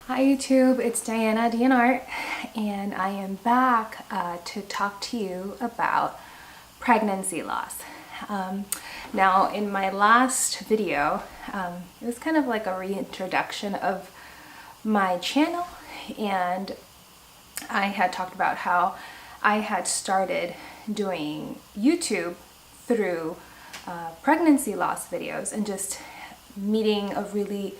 Hi YouTube, it's Diana DNR, and I am back to talk to you about pregnancy loss. Now in my last video, it was kind of like a reintroduction of my channel, and I had talked about how I had started doing YouTube through pregnancy loss videos and just meeting a really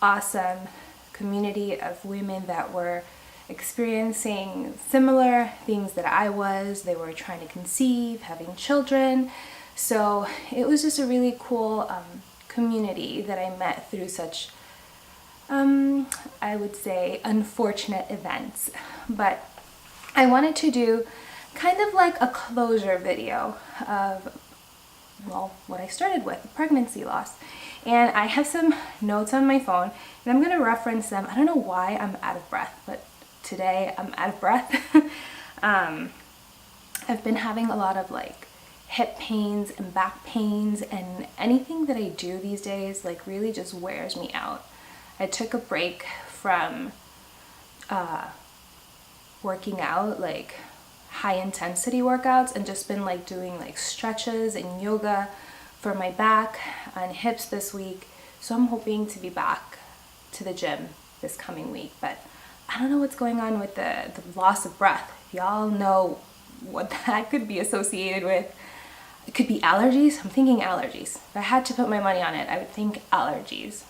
awesome community of women that were experiencing similar things that I was. They were trying to conceive, having children. So it was just a really cool community that I met through such, I would say, unfortunate events. But I wanted to do kind of like a closure video of, well, what I started with, pregnancy loss. And I have some notes on my phone, and I'm going to reference them. I don't know why I'm out of breath, but today I'm out of breath. I've been having a lot of like hip pains and back pains, and anything that I do these days like really just wears me out. I took a break from working out, like high intensity workouts, and just been like doing like stretches and yoga for my back and hips this week. So I'm hoping to be back to the gym this coming week, but I don't know what's going on with the loss of breath. Y'all know what that could be associated with. It could be allergies. I'm thinking allergies. If I had to put my money on it, I would think allergies.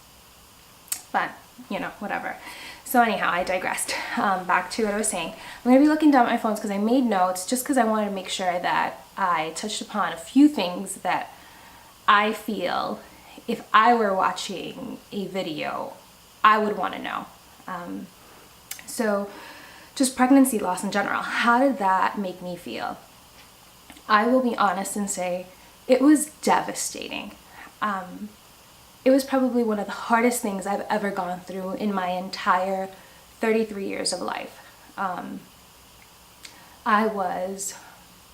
But, you know, whatever. So anyhow, I digressed. Back to what I was saying. I'm going to be looking down at my phones because I made notes just because I wanted to make sure that I touched upon a few things that I feel if I were watching a video, I would want to know. So just pregnancy loss in general, how did that make me feel? I will be honest and say it was devastating. It was probably one of the hardest things I've ever gone through in my entire 33 years of life. I was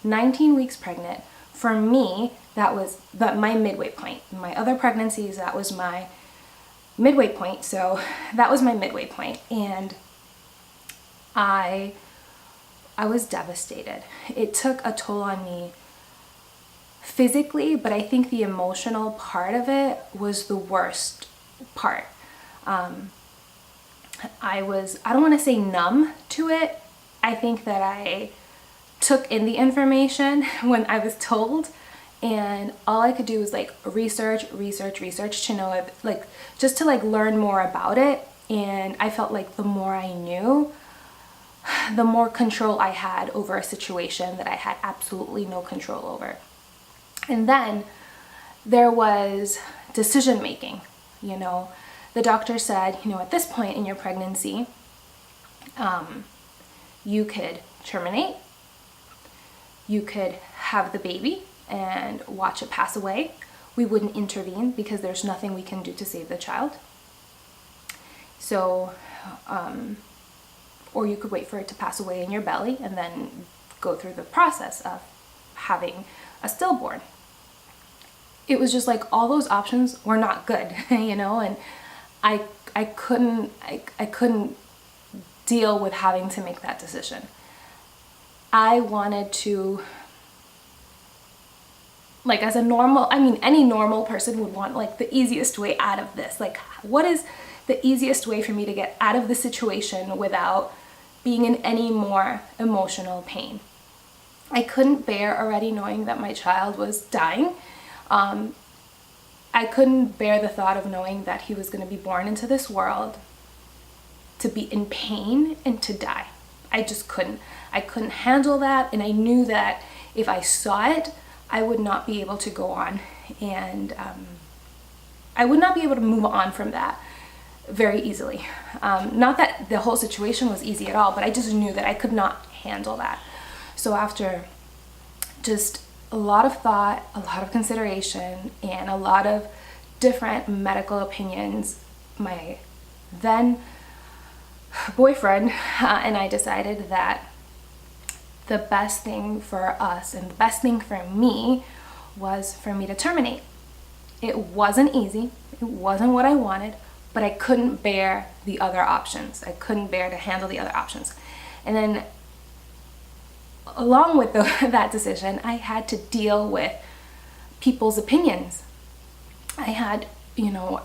19 weeks pregnant. For me, that was my midway point. My other pregnancies, that was my midway point. So that was my midway point, and I was devastated. It took a toll on me physically, but I think the emotional part of it was the worst part. I don't want to say numb to it. I think that I took in the information when I was told, and all I could do was like research to know if, like, just to like learn more about it. And I felt like the more I knew, the more control I had over a situation that I had absolutely no control over. And then there was decision making. You know, the doctor said, you know, at this point in your pregnancy, you could terminate, you could have the baby and watch it pass away. We wouldn't intervene because there's nothing we can do to save the child. So, or you could wait for it to pass away in your belly and then go through the process of having a stillborn. It was just like all those options were not good, you know, and I couldn't deal with having to make that decision. I wanted to, like, as a normal, I mean, any normal person would want like the easiest way out of this. Like, what is the easiest way for me to get out of the situation without being in any more emotional pain? I couldn't bear already knowing that my child was dying. I couldn't bear the thought of knowing that he was going to be born into this world to be in pain and to die. I just couldn't. I couldn't handle that, and I knew that if I saw it, I would not be able to go on, and I would not be able to move on from that very easily. Not that the whole situation was easy at all, but I just knew that I could not handle that. So after just a lot of thought, a lot of consideration, and a lot of different medical opinions, my then boyfriend and I decided that the best thing for us and the best thing for me was for me to terminate. It wasn't easy. It wasn't what I wanted, but I couldn't bear the other options. I couldn't bear to handle the other options. And then along with that decision, I had to deal with people's opinions. I had,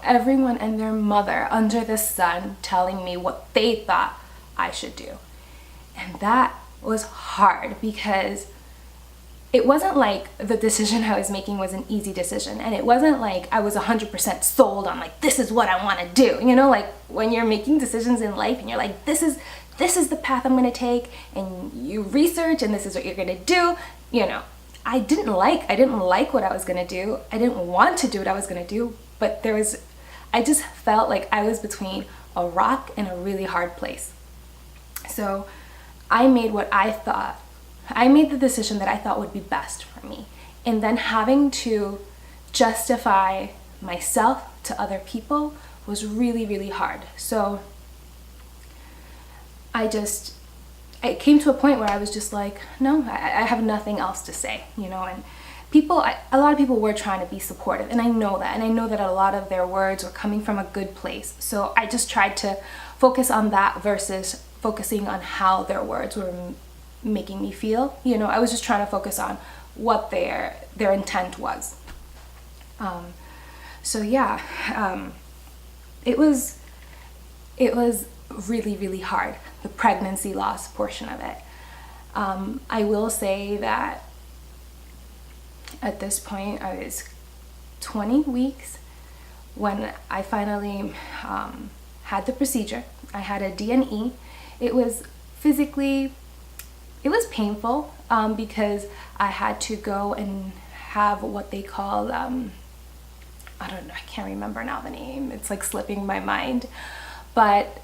everyone and their mother under the sun telling me what they thought I should do. And that was hard because it wasn't like the decision I was making was an easy decision. And it wasn't like I was 100% sold on like, this is what I want to do. Like when you're making decisions in life and you're like, this is the path I'm going to take, and you research and this is what you're going to do. I didn't like what I was going to do. I didn't want to do what I was going to do, but I just felt like I was between a rock and a really hard place. So I made the decision that I thought would be best for me. And then having to justify myself to other people was really, really hard. So I came to a point where I was just like, no, I have nothing else to say, and a lot of people were trying to be supportive, and I know that, a lot of their words were coming from a good place. So I just tried to focus on that versus focusing on how their words were making me feel. I was just trying to focus on what their intent was. It was really, really hard, the pregnancy loss portion of it. I will say that at this point I was 20 weeks when I finally had the procedure. I had a D&E. It was painful because I had to go and have what they call, I don't know, I can't remember now the name. It's like slipping my mind. But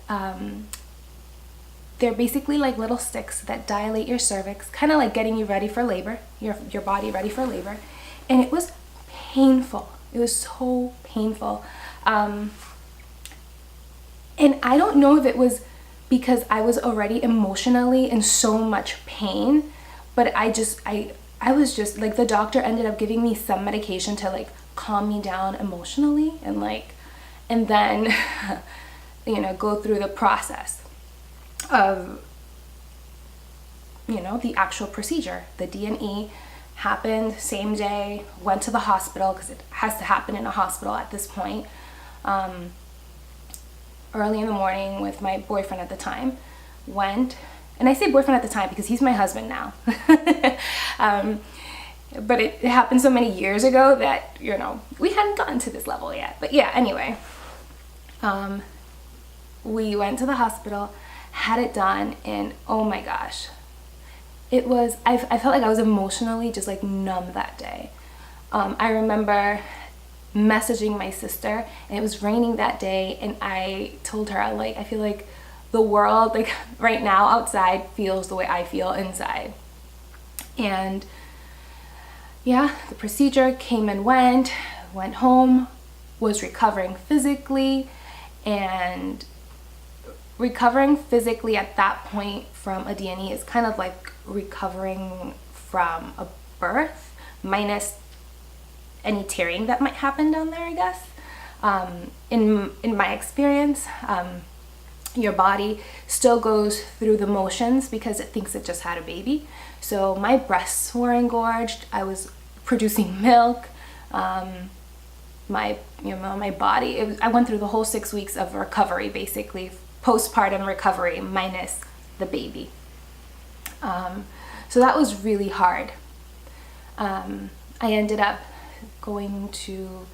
they're basically like little sticks that dilate your cervix, kind of like getting you ready for labor, your body ready for labor. And it was painful. It was so painful. And I don't know if it was because I was already emotionally in so much pain, but I was just like, the doctor ended up giving me some medication to like calm me down emotionally and then go through the process of the actual procedure. The D&E happened same day, went to the hospital because it has to happen in a hospital at this point, early in the morning with my boyfriend at the time. Went, and I say boyfriend at the time because he's my husband now. But it happened so many years ago that we hadn't gotten to this level yet. But yeah, anyway, we went to the hospital, had it done, and oh my gosh, I felt like I was emotionally just like numb that day. I remember messaging my sister, and it was raining that day, and I told her, I feel like the world, like right now outside, feels the way I feel inside. And yeah, the procedure came and went home, was recovering physically, and recovering physically at that point from a D&E is kind of like recovering from a birth, minus any tearing that might happen down there, I guess. In my experience, your body still goes through the motions because it thinks it just had a baby. So my breasts were engorged. I was producing milk. My body. I went through the whole 6 weeks of recovery, basically postpartum recovery minus the baby. So that was really hard. I ended up going to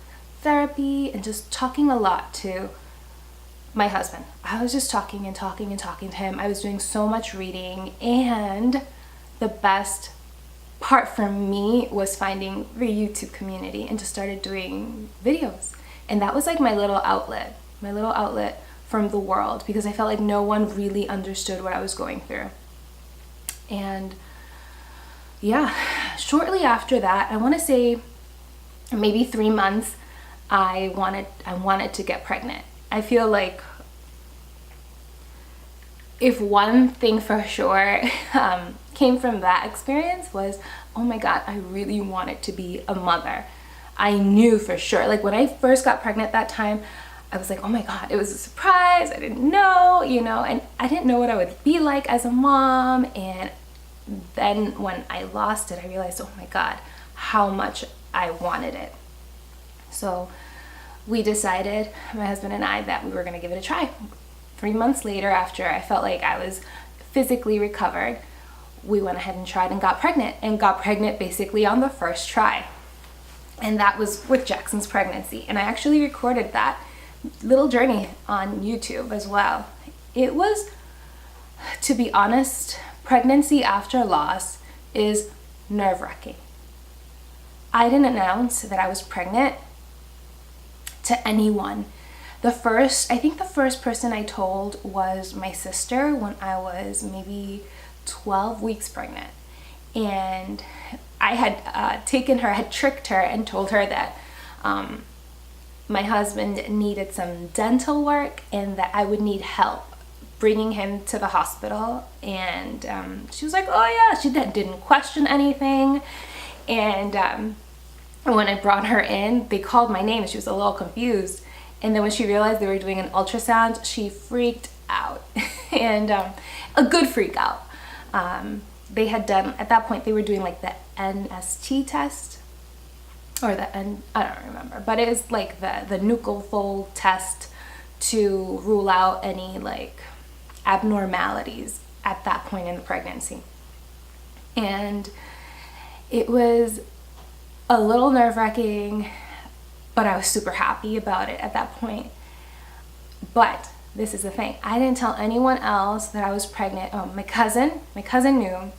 therapy and just talking a lot to my husband. I was just talking and talking and talking to him. I was doing so much reading, and the best part for me was finding the YouTube community and just started doing videos. And that was like my little outlet from the world, because I felt like no one really understood what I was going through. And yeah, shortly after that, I want to say maybe 3 months, I wanted to get pregnant. I feel like if one thing for sure came from that experience was, oh my God, I really wanted to be a mother. I knew for sure, like when I first got pregnant that time, I was like, oh my God, it was a surprise. I didn't know, you know, and I didn't know what I would be like as a mom. And then when I lost it, I realized, oh my God, how much I wanted it. So we decided, my husband and I, that we were going to give it a try. 3 months later, after I felt like I was physically recovered, we went ahead and tried and got pregnant basically on the first try. And that was with Jackson's pregnancy. And I actually recorded that little journey on YouTube as well. It was, to be honest, pregnancy after loss is nerve-wracking. I didn't announce that I was pregnant to anyone. I think the first person I told was my sister when I was maybe 12 weeks pregnant. And I had tricked her and told her that my husband needed some dental work and that I would need help bringing him to the hospital. And she was like, oh yeah, she didn't question anything. And when I brought her in, they called my name and she was a little confused. And then when she realized they were doing an ultrasound, she freaked out. And a good freak out. They had done, at that point, they were doing like the NST test. Or I don't remember. But it was like the nuchal fold test to rule out any like abnormalities at that point in the pregnancy. And it was a little nerve-wracking, but I was super happy about it at that point. But this is the thing. I didn't tell anyone else that I was pregnant. Oh, my cousin knew.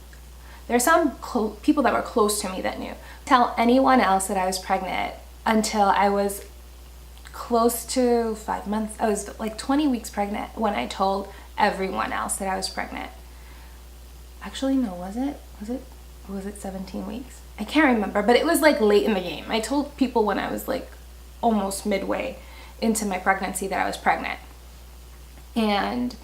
There's some people that were close to me that knew. Tell anyone else that I was pregnant until I was close to 5 months. I was like 20 weeks pregnant when I told everyone else that I was pregnant. Actually, no, was it 17 weeks? I can't remember, but it was like late in the game. I told people when I was like almost midway into my pregnancy that I was pregnant. And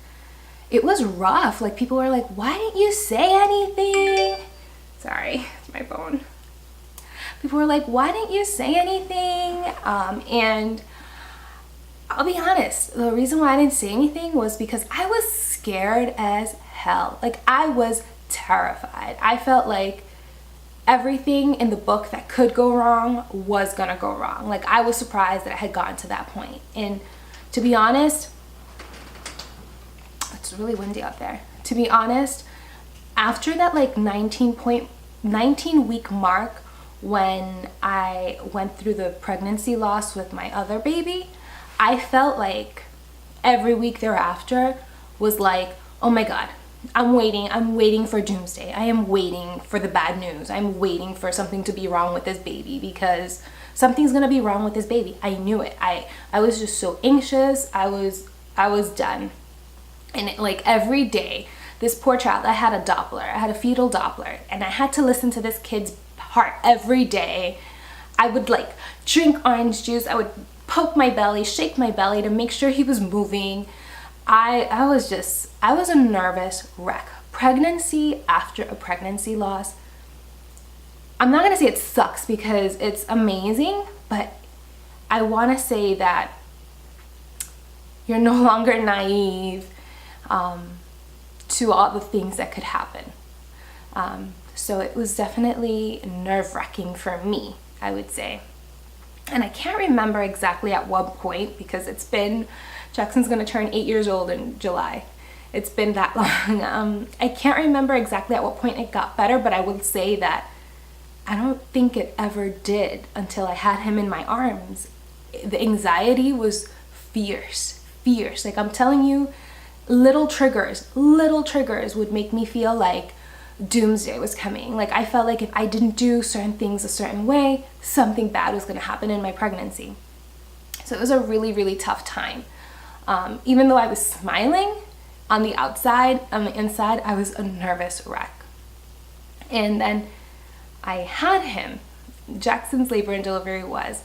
it was rough. Like, people were like, why didn't you say anything? Sorry, it's my phone. People were like, why didn't you say anything? And I'll be honest, the reason why I didn't say anything was because I was scared as hell. Like, I was terrified. I felt like everything in the book that could go wrong was gonna go wrong. Like, I was surprised that I had gotten to that point. And to be honest, it's really windy out there. To be honest, after that like 19 week mark when I went through the pregnancy loss with my other baby, I felt like every week thereafter was like, oh my God, I'm waiting for doomsday. I am waiting for the bad news. I'm waiting for something to be wrong with this baby because something's gonna be wrong with this baby. I knew it. I was just so anxious. I was done. And like every day, this poor child, I had a Doppler, I had a fetal Doppler, and I had to listen to this kid's heart every day. I would like drink orange juice. I would poke my belly, shake my belly to make sure he was moving. I was a nervous wreck. Pregnancy after a pregnancy loss. I'm not gonna say it sucks because it's amazing, but I wanna say that you're no longer naive to all the things that could happen. So it was definitely nerve-wracking for me, I would say. And I can't remember exactly at what point because Jackson's gonna turn 8 years old in July. It's been that long. I can't remember exactly at what point it got better, but I would say that I don't think it ever did until I had him in my arms. The anxiety was fierce. Like, I'm telling you, little triggers would make me feel like doomsday was coming. Like, I felt like if I didn't do certain things a certain way, something bad was going to happen in my pregnancy. So it was a really, really tough time. Even though I was smiling on the outside, on the inside, I was a nervous wreck. And then I had him. Jackson's labor and delivery was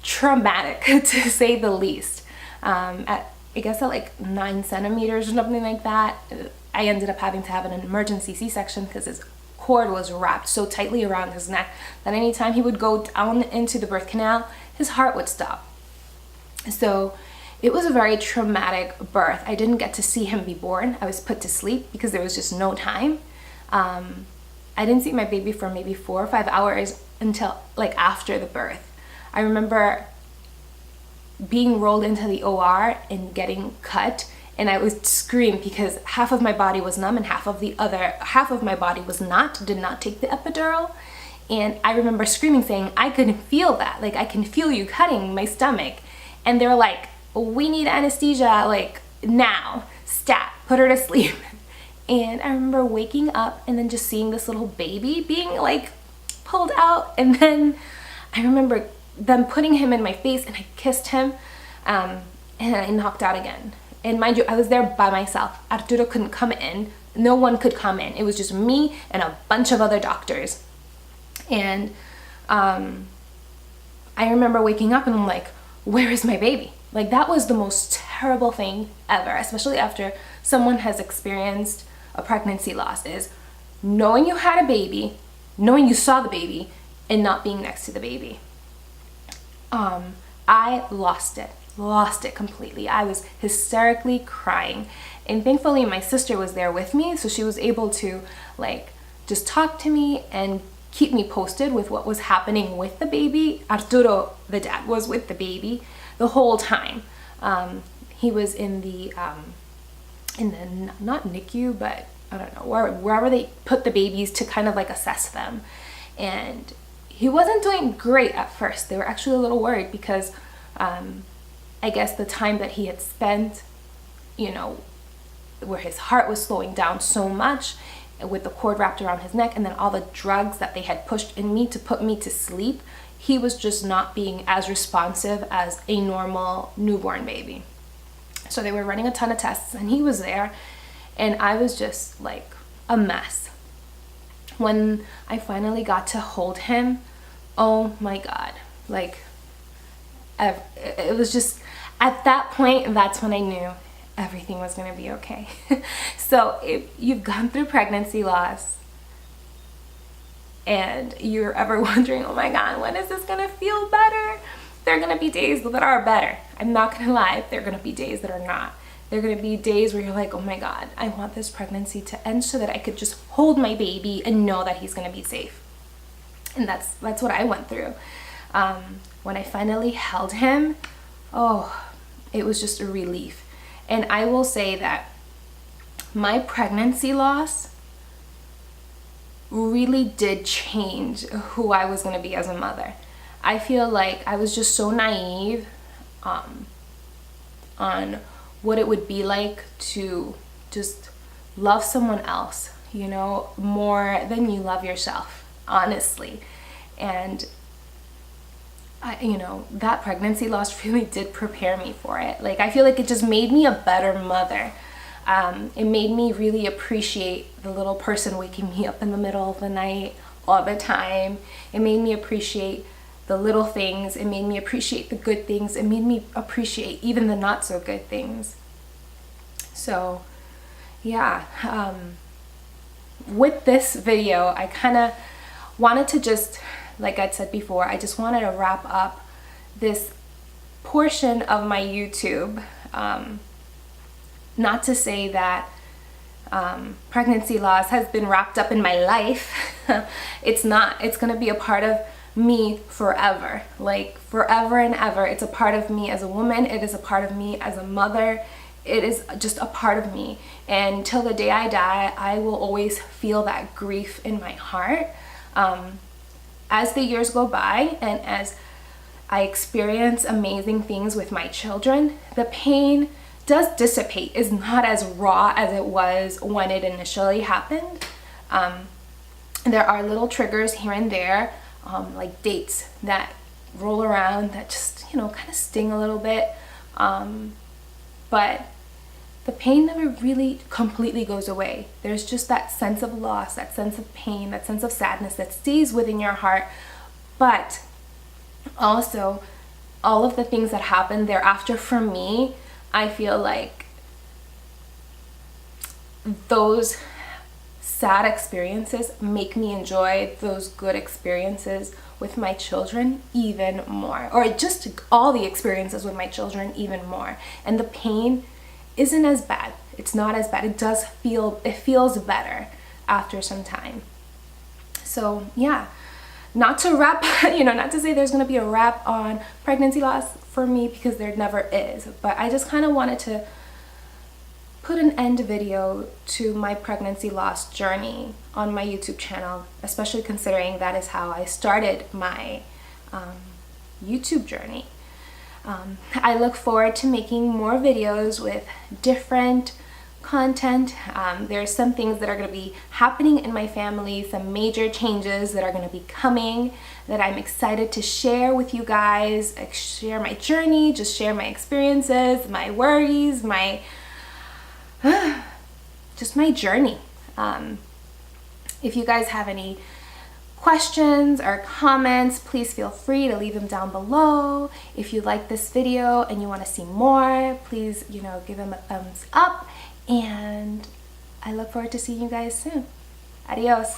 traumatic, to say the least. I guess at like 9 centimeters or something like that, I ended up having to have an emergency C-section because his cord was wrapped so tightly around his neck that anytime he would go down into the birth canal, his heart would stop. So it was a very traumatic birth. I didn't get to see him be born. I was put to sleep because there was just no time. I didn't see my baby for maybe 4 or 5 hours until like after the birth. I remember being rolled into the OR and getting cut, and I would scream because half of my body was numb and half of my body was not, did not take the epidural. And I remember screaming saying, I couldn't feel that. Like, I can feel you cutting my stomach. And they're like, we need anesthesia, like now, stat, put her to sleep. And I remember waking up and then just seeing this little baby being like pulled out. And then I remember them putting him in my face and I kissed him, and I knocked out again. And mind you, I was there by myself. Arturo couldn't come in. No one could come in. It was just me and a bunch of other doctors. And I remember waking up and I'm like, where is my baby? Like, that was the most terrible thing ever, especially after someone has experienced a pregnancy loss, is knowing you had a baby, knowing you saw the baby, and not being next to the baby. I lost it completely. I was hysterically crying. And thankfully my sister was there with me, so she was able to like just talk to me and keep me posted with what was happening with the baby. Arturo, the dad, was with the baby the whole time. He was in the not NICU, but I don't know, wherever they put the babies to kind of like assess them. And he wasn't doing great at first. They were actually a little worried because I guess the time that he had spent, you know, where his heart was slowing down so much with the cord wrapped around his neck, and then all the drugs that they had pushed in me to put me to sleep, he was just not being as responsive as a normal newborn baby. So they were running a ton of tests and he was there, and I was just like a mess. When I finally got to hold him, oh my God, like it was just, at that point, that's when I knew everything was gonna be okay. So if you've gone through pregnancy loss and you're ever wondering, oh my God, when is this gonna feel better? There are gonna be days that are better. I'm not gonna lie, there are gonna be days that are not. There are gonna be days where you're like, oh my God, I want this pregnancy to end so that I could just hold my baby and know that he's gonna be safe. And that's what I went through. When I finally held him, oh, it was just a relief. And I will say that my pregnancy loss really did change who I was going to be as a mother. I feel like I was just so naive on what it would be like to just love someone else, you know, more than you love yourself, honestly. And you know, that pregnancy loss really did prepare me for it. Like, I feel like it just made me a better mother. It made me really appreciate the little person waking me up in the middle of the night all the time. It made me appreciate the little things. It made me appreciate the good things. It made me appreciate even the not so good things. So yeah, with this video, I kind of wanted to just, like I said before, I just wanted to wrap up this portion of my YouTube. Not to say that pregnancy loss has been wrapped up in my life. It's not. It's going to be a part of me forever. Like, forever and ever. It's a part of me as a woman. It is a part of me as a mother. It is just a part of me. And till the day I die, I will always feel that grief in my heart. As the years go by and as I experience amazing things with my children, the pain does dissipate. It's not as raw as it was when it initially happened. There are little triggers here and there, like dates that roll around that just, you know, kind of sting a little bit. But the pain never really completely goes away. There's just that sense of loss, that sense of pain, that sense of sadness that stays within your heart. But also, all of the things that happen thereafter for me, I feel like those sad experiences make me enjoy those good experiences with my children even more, or just all the experiences with my children even more. And the pain isn't as bad. It's not as bad. It feels better after some time. So yeah, not to wrap, not to say there's going to be a wrap on pregnancy loss for me, because there never is, but I just kind of wanted to put an end video to my pregnancy loss journey on my YouTube channel, especially considering that is how I started my YouTube journey. I look forward to making more videos with different content. There's some things that are going to be happening in my family, some major changes that are going to be coming that I'm excited to share with you guys, share my journey, just share my experiences, my worries, just my journey. If you guys have any questions or comments, please feel free to leave them down below. If you like this video and you want to see more, please, give them a thumbs up, and I look forward to seeing you guys soon. Adios.